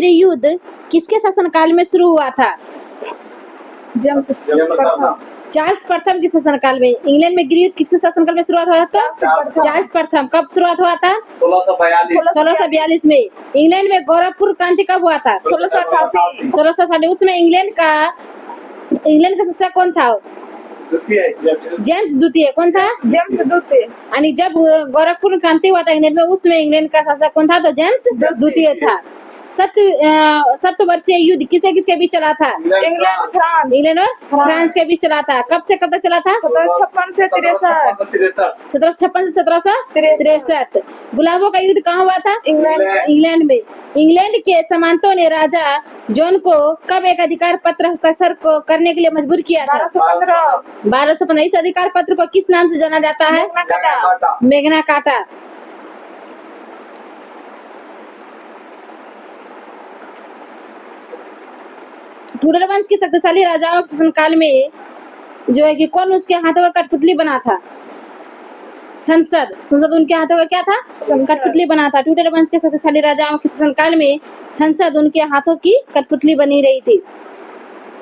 गृह युद्ध किसके शासनकाल में शुरू हुआ था? चार्ल्स प्रथम के शासनकाल में। इंग्लैंड में गृह युद्ध किसके शासनकाल में शुरुआत हुआ था? चार्ल्स प्रथम। कब शुरुआत हुआ था? 1642 में। इंग्लैंड में गोरखपुर क्रांति कब हुआ था? 1688। उसमें इंग्लैंड का शासक कौन था? जेम्स द्वितीय। कौन था? जेम्स द्वितीय। यानी जब गोरखपुर क्रांति हुआ था इंग्लैंड में, उसमें इंग्लैंड का शासक कौन था? तो जेम्स द्वितीय था। सप्तवर्षीय युद्ध किसके किसके बीच चला था? इंग्लैंड और फ्रांस के बीच चला था। कब से कब तक चला था? 1756 से 1763। गुलाबों का युद्ध कहाँ हुआ था? इंग्लैंड में। इंग्लैंड के सामंतों ने राजा जॉन को कब एक अधिकार पत्र हस्ताक्षर को करने के लिए मजबूर किया था? 1215। इस अधिकार पत्र को किस नाम से जाना जाता है? Magna carta. टूडर वंश की शक्तिशाली राजाओं के शासनकाल में जो है कि कौन उसके हाथों का कठपुतली बना था? संसद उनके हाथों का क्या था? कठपुतली बना था। टूडर वंश के शक्तिशाली राजाओं के शासनकाल में संसद उनके हाथों की कठपुतली बनी रही थी।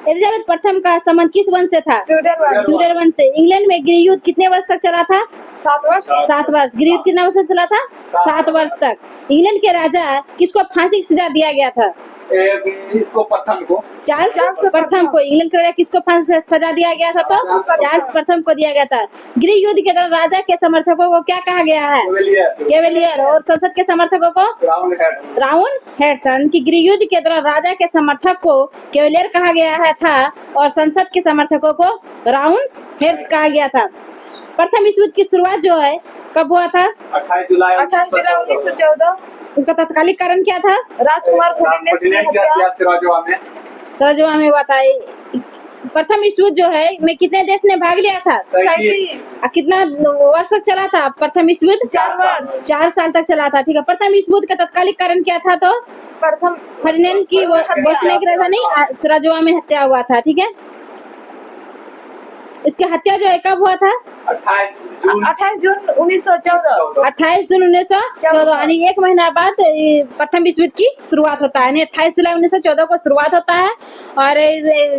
एलिजाबेथ प्रथम का संबंध किस वंश से था? टूडर वंश से। इंग्लैंड में गृह युद्ध कितने वर्ष तक चला था? 7 वर्ष। गृह युद्ध कितने वर्ष तक चला था? 7 वर्ष तक। इंग्लैंड के राजा किसको फांसी की सजा दिया गया था? इसको प्रथम को, चार्ल्स प्रथम को। इंग्लैंड के राजा किसको फांसी सजा दिया गया था? तो चार्ल्स प्रथम को दिया गया था। गृह युद्ध के दौरान राजा के समर्थकों को क्या कहा गया है? कैवेलियर। और संसद के समर्थकों को राउंड हेड्स। कि गृह युद्ध के दौरान राजा के समर्थक को कैवेलियर कहा गया है था और संसद के समर्थकों को राउंड हेड्स कहा गया था। प्रथम विश्व युद्ध की शुरुआत जो है कब हुआ था? 28 जुलाई 1914। उसका तत्कालिक कारण क्या था? राजकुमार सरजवा में हुआ था। प्रथम विश्व युद्ध जो है में कितने देश ने भाग लिया था? 37। कितना वर्ष तक चला था प्रथम विश्व युद्ध? 4 साल तक चला था। ठीक है। प्रथम विश्व युद्ध का तत्कालिक कारण क्या था? तो प्रथम फर्डिनेंड की बोस्निया की राजधानी सरजवा में हत्या हुआ था। ठीक है। इसकी हत्या जो है कब हुआ था? 28 जून 1914। 28 जून 1914। यानी 1 महीना बाद प्रथम विश्व युद्ध की शुरुआत होता है। यानी 28 जुलाई 1914 को शुरुआत होता है और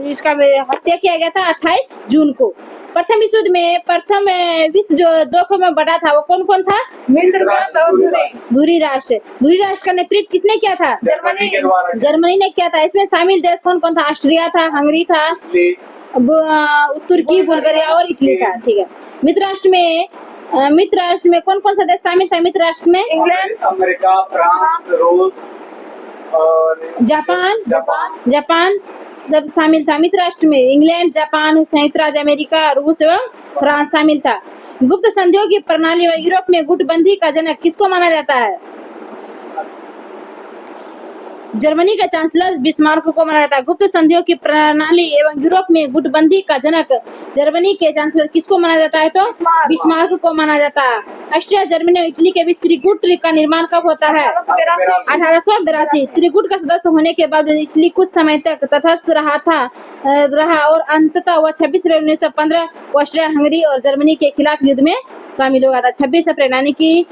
इसका हत्या किया गया था 28 जून को। प्रथम विश्व युद्ध में प्रथम विश्व जो 2 में बड़ा था वो कौन कौन था? धुरी राष्ट्र। धुरी राष्ट्र का नेतृत्व किसने किया था? जर्मनी ने किया था। इसमें शामिल देश कौन कौन था? ऑस्ट्रिया था, हंगरी था, तुर्की, बुल्गारिया और इटली था। ठीक है। मित्र राष्ट्र में कौन कौन सा देश शामिल था? मित्र राष्ट्र में इंग्लैंड, अमेरिका, फ्रांस, रूस और जापान जब शामिल था। मित्र राष्ट्र में इंग्लैंड, जापान, संयुक्त राज्य अमेरिका, रूस एवं फ्रांस शामिल था। गुप्त संधियों की प्रणाली में यूरोप में गुटबंदी का जनक किसको माना जाता है? जर्मनी का चांसलर बिस्मार्क को माना जाता है। गुप्त संधियों की प्रणाली एवं यूरोप में गुटबंदी का जनक जर्मनी के चांसलर किसको माना जाता है? तो बिस्मार्क को माना जाता है। ऑस्ट्रिया, जर्मनी और इटली के बीच त्रिकूट का निर्माण कब होता है? 1882। त्रिकूट का सदस्य होने के बाद इटली कुछ समय तक तटस्थ रहा और अंततः वह 26 अप्रैल 1915 ऑस्ट्रिया, हंगरी और जर्मनी के खिलाफ युद्ध में शामिल हो गया था। 26 अप्रैल यानी कि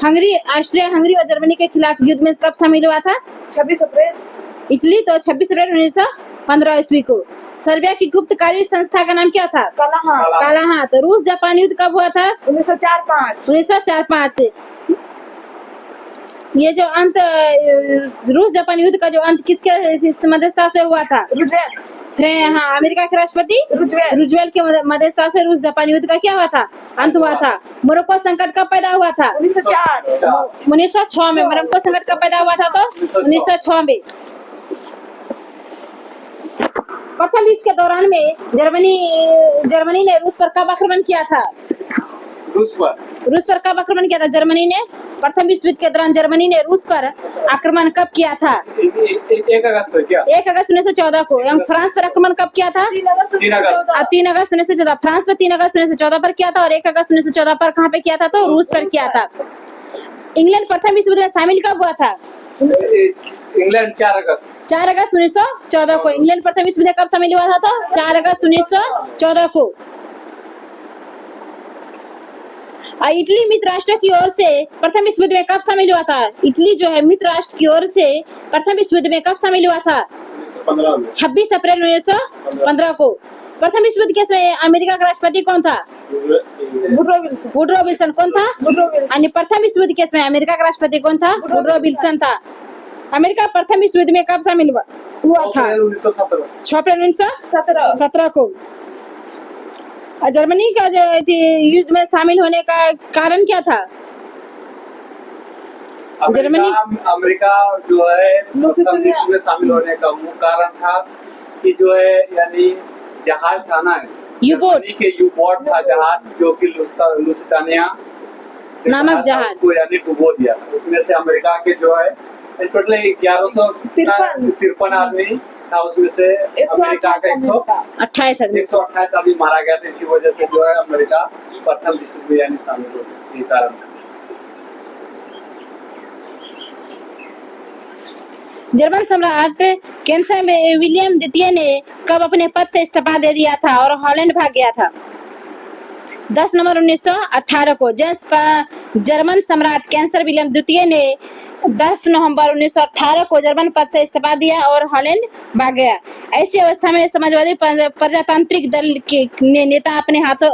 ऑस्ट्रिया, हंगरी और जर्मनी के खिलाफ युद्ध में कब शामिल हुआ था? 26 अप्रैल। इटली तो 26 अप्रैल 1915 ईस्वी को। सर्बिया की गुप्तकारी संस्था का नाम क्या था? काला हाथ। रूस जापान युद्ध कब हुआ था? 1904-5। ये जो अंत रूस जापान युद्ध का जो अंत किसके मध्यस्थता से हुआ था? हाँ, अमेरिका के राष्ट्रपति रूजवेल्ट के मध्यस्थता से रूस जापान युद्ध का क्या हुआ था? अंत हुआ था। मोरक्को संकट कब पैदा हुआ था? 1906 में। मोरक्को संकट कब पैदा हुआ था? तो 1906 में। प्रथम विश्व के दौरान में जर्मनी ने रूस पर कब आक्रमण किया था? रूस पर कब आक्रमण किया था जर्मनी ने? प्रथम विश्व युद्ध के दौरान जर्मनी ने रूस पर आक्रमण कब किया था? 1 अगस्त 1914 को। एवं फ्रांस पर आक्रमण कब किया था? 3 अगस्त 1914। फ्रांस पर 3 अगस्त 1914 पर किया था और 1 अगस्त 1914 पर कहाँ पे किया था? तो रूस पर किया था। इंग्लैंड प्रथम विश्व युद्ध में शामिल कब हुआ था? इंग्लैंड 4 अगस्त 1914 को। इंग्लैंड प्रथम विश्व युद्ध कब शामिल हुआ था? तो 4 अगस्त 1914 को। इटली मित्र राष्ट्र की ओर से प्रथम विश्व युद्ध में कब शामिल हुआ था? इटली जो है मित्र राष्ट्र की ओर से प्रथम विश्व युद्ध में कब शामिल हुआ था? 1915 में 26 अप्रैल 1915 को। प्रथम विश्व युद्ध के समय अमेरिका का राष्ट्रपति कौन था? Woodrow Wilson. वुडरो विल्सन कौन था? Woodrow Wilson. आणि प्रथम विश्व युद्ध के समय अमेरिका का राष्ट्रपति कौन था? वुडरो विल्सन था। अमेरिका प्रथम विश्व युद्ध में कब शामिल हुआ था? 1917 6 अप्रैल 1917 को। जर्मनी का जो युद्ध में शामिल होने का कारण क्या था? जर्मनी अमेरिका जो है प्रथम विश्व में शामिल होने का मुख्य कारण था कि जो है यानी जहाज था ना, U-boat। जर्मनी के यू बोट था जहाज जो कि लुसितानिया नामक जहाज को यानी डुबो दिया। उसमें से अमेरिका के जो है टोटल 1153 आदमी था, उसमें से अमेरिका का 128 आदमी। 128 आदमी मारा गया था। इसी वजह से जो है अमेरिका प्रथम विश्व में यानी शामिल हो गया। ये कारण था। जर्मन सम्राट कैंसर में विलियम द्वितीय ने कब अपने पद से इस्तीफा दे दिया था और हॉलैंड भाग गया था? 10 नवंबर 1918 को। जर्मन सम्राट कैंसर विलियम द्वितीय ने 10 नवंबर 1918 को जर्मन पद से इस्तीफा दिया और हॉलैंड भाग गया। ऐसी अवस्था में समाजवादी प्रजातांत्रिक दल के नेता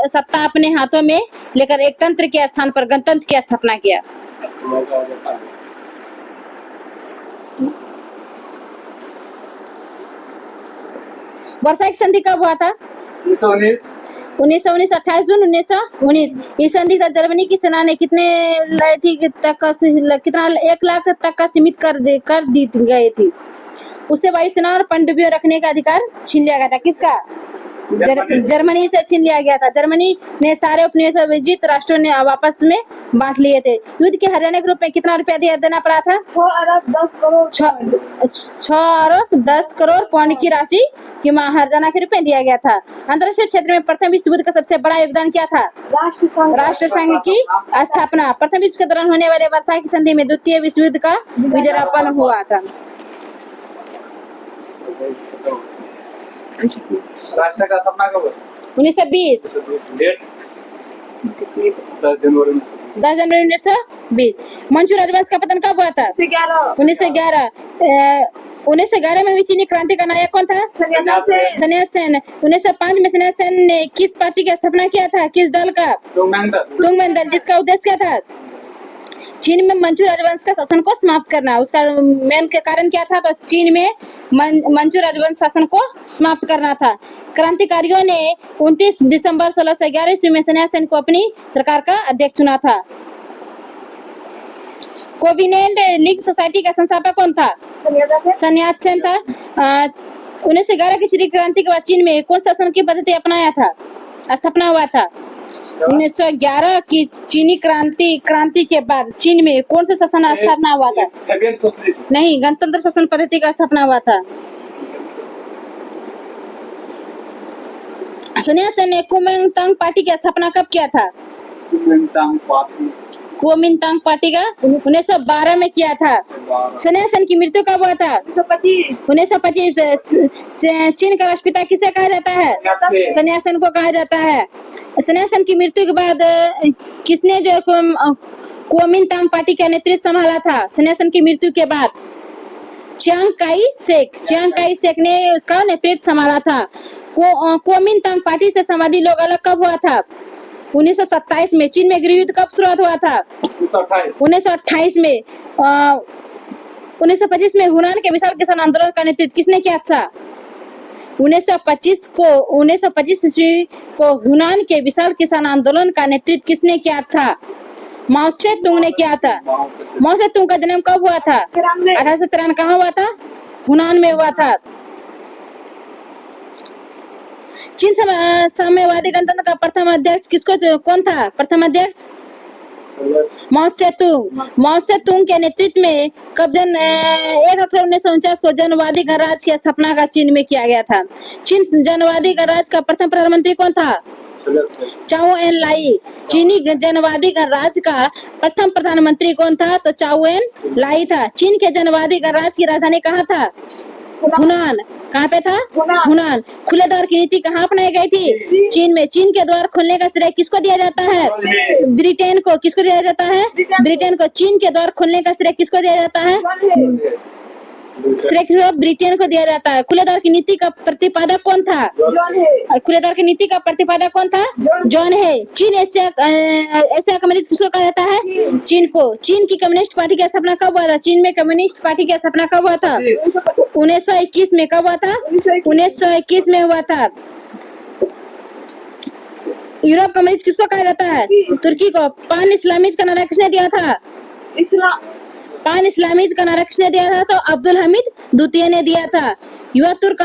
सत्ता अपने हाथों में लेकर एक तंत्र के स्थान पर गणतंत्र की स्थापना किया। वर्साइक संधि कब हुआ था? 1919 28 जून 1919। इस संधि तक जर्मनी की सेना ने कितना 1 लाख तक का सीमित कर दी गई थी। उससे वायुसेना और पनडुब्बियों रखने का अधिकार छीन लिया गया था। किसका? जर्मनी से छीन लिया गया था। जर्मनी ने सारे उपनिवेश विजित राष्ट्रों ने वापस में बांट लिए थे। युद्ध के हरियाणा के रूप में कितना रुपया देना पड़ा था? 6 अरब 10 करोड़ 6 अरब 10 करोड़ पाउंड की राशि की हरजाना के रूप में दिया गया था। अंतर्राष्ट्रीय क्षेत्र में प्रथम विश्व युद्ध का सबसे बड़ा योगदान क्या था? राष्ट्र संघ की स्थापना। प्रथम विश्व के दौरान होने वाले वर्साई की संधि में द्वितीय विश्व युद्ध का विजयापन हुआ था। राष्ट्र का स्थापना कब? 1920। डेट 10 जनवरी 1920। मंचू राजवंश का पतन कब हुआ था? 1911। 1911 में हुई चीनी क्रांति का नायक कौन था? सन्याल सेन। 1905 में सन्याल सेन ने किस पार्टी की स्थापना किया था? किस दल का? तुंगमन दल। जिसका उद्देश्य क्या था? चीन में मंचू राजवंश का शासन को समाप्त करना। उसका मेन कारण क्या था? तो चीन में मंचू राजवंश शासन को समाप्त करना था। क्रांतिकारियों ने 29 दिसंबर 1611 ईस्वी में सन्याल सेन को अपनी सरकार का अध्यक्ष चुना था। कोविनेंट लीग सोसाइटी का संस्थापक कौन था? सन्याल सेन था। 1911 की चीनी क्रांति के बाद चीन में कौन शासन की पद्धति अपनाया था? स्थापना हुआ था? 1911 की चीनी क्रांति के बाद चीन में कौन सा शासन स्थापना हुआ था? नहीं, गणतंत्र शासन पद्धति का स्थापना हुआ था। सन्याल सेन ने कुओमिंतांग पार्टी की स्थापना कब किया था? कुओमिंतांग पार्टी का 1912 में किया था। सन्याल सेन की मृत्यु कब हुआ था? 1925। चीन का राष्ट्रपिता किसे कहा जाता है? सन्याल सेन को कहा जाता है। सन्याल सेन की मृत्यु के बाद किसने जो कुओमिंतांग पार्टी का नेतृत्व संभाला था? सन्याल सेन की मृत्यु के बाद चियांग काई शेक ने उसका नेतृत्व संभाला था। कुओमिंतांग पार्टी से समाजवादी लोग अलग कब हुआ था? 1927 में। चीन में गृह युद्ध कब शुरुआत हुआ था? 1928 में। 1925 में हुनान के विशाल किसान आंदोलन का नेतृत्व किसने किया था? 1925 ईस्वी को हुनान के विशाल किसान आंदोलन का नेतृत्व किसने किया था? माओ से तुंग ने किया था। माओ से तुंग का जन्म कब हुआ था? 1893। कहाँ हुआ था? हुनान में हुआ था। चीन साम्यवादी गणतंत्र का प्रथम अध्यक्ष कौन था? प्रथम अध्यक्ष माओ से तुंग के नेतृत्व में कब 1 अप्रैल 1949 को जनवादी गणराज्य की स्थापना का चीन में किया गया था। चीन जनवादी गणराज्य का प्रथम प्रधानमंत्री कौन था? चाओ एन लाई। चीनी जनवादी गणराज्य का प्रथम प्रधानमंत्री कौन था? तो चाओ एन लाई था। चीन के जनवादी गणराज्य की राजधानी कहाँ था? हुनान। कहाँ पे था? हुनान। हुनान। खुले द्वार की नीति कहाँ अपनाई गई थी? चीन में। चीन के द्वार खोलने का श्रेय किसको दिया जाता है? ब्रिटेन को। किसको दिया जाता है? ब्रिटेन को। चीन के द्वार खोलने का श्रेय किसको दिया जाता है? श्रेय किसको? ब्रिटेन को दिया जाता है। खुले द्वार की नीति का प्रतिपादक कौन था? खुले द्वार की नीति का प्रतिपादक कौन था? जॉन है। चीन एशिया कम्युनिस्ट किसको कहा जाता है? चीन को। चीन की कम्युनिस्ट पार्टी की स्थापना कब हुआ था? चीन में कम्युनिस्ट पार्टी की स्थापना कब हुआ था? 1921 में। कब हुआ था? 1921 में हुआ था। यूरोप कम्युनिस्ट किसको कहा जाता है? तुर्की को। पान इस्लामीज का नारा किसने दिया था? पान इस्लामीज का नारा किसने दिया था? तो अब्दुल हमीद द्वितीय ने दिया था। युवा तुर्क